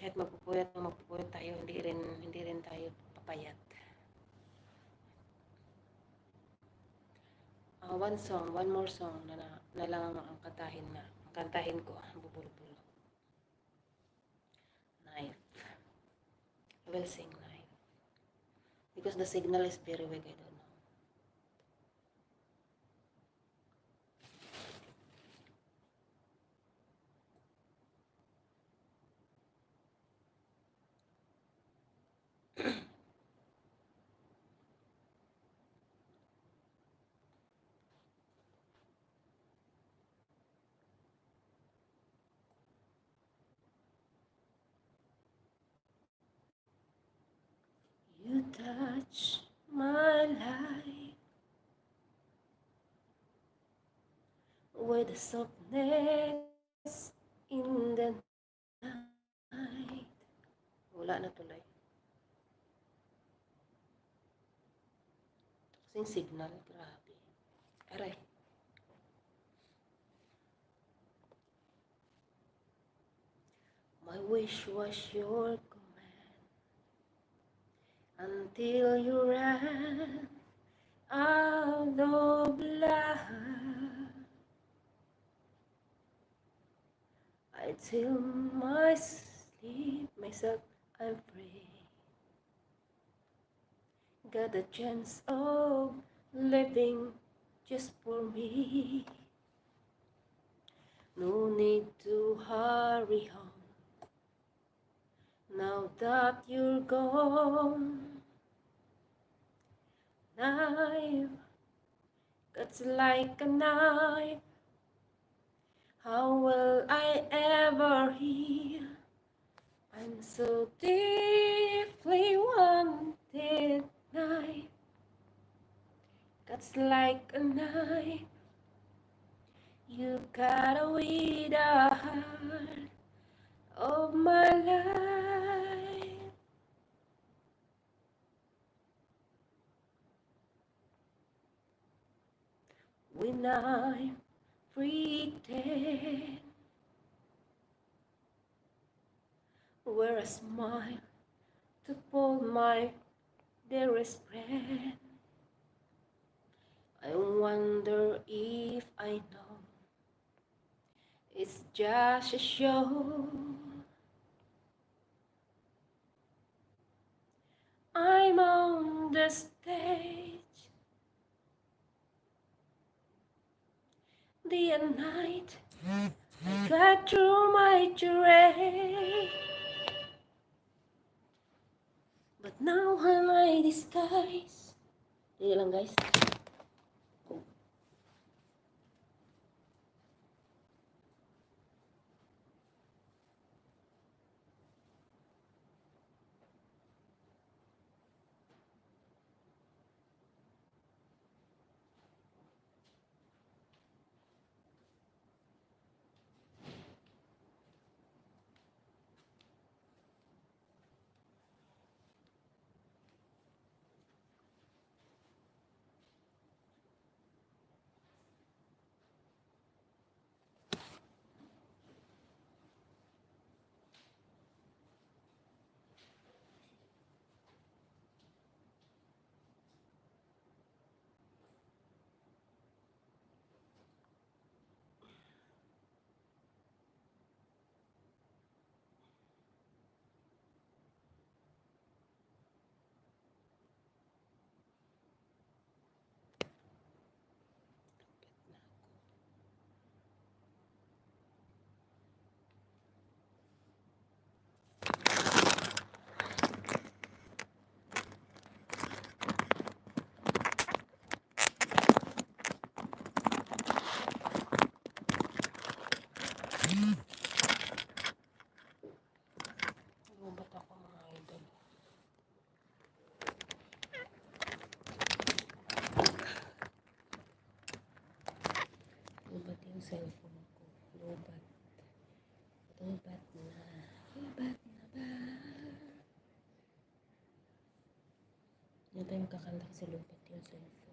Kahit magpupuyat tayo, hindi rin tayo papayat. One more song na lang ang kantahin ko, bubulbul. Knife. I will sing knife. Because the signal is very weak, I don't know. You touch my life with the softness in the night. Wala na tuloy. Kasing signal, grabe. Aray. My wish was your command until you ran out of love. I tell myself I'm free. Got a chance of living just for me. No need to hurry home. Now that you're gone, knife cuts like a knife. How will I ever heal? I'm so deeply wanted. Knife cuts like a knife. You cut away the heart of my life. When I pretend, wear a smile to pull my dearest friend. I wonder if I know it's just a show. I'm on the stage day and night. I got through my charade, but now I'm my disguise. Dili lang guys. Lubat ako mga idol. Lubat yung cellphone ko. Lubat. Lubat na. Lubat na ba? Hindi tayo kakanta kasi lubat yung cellphone.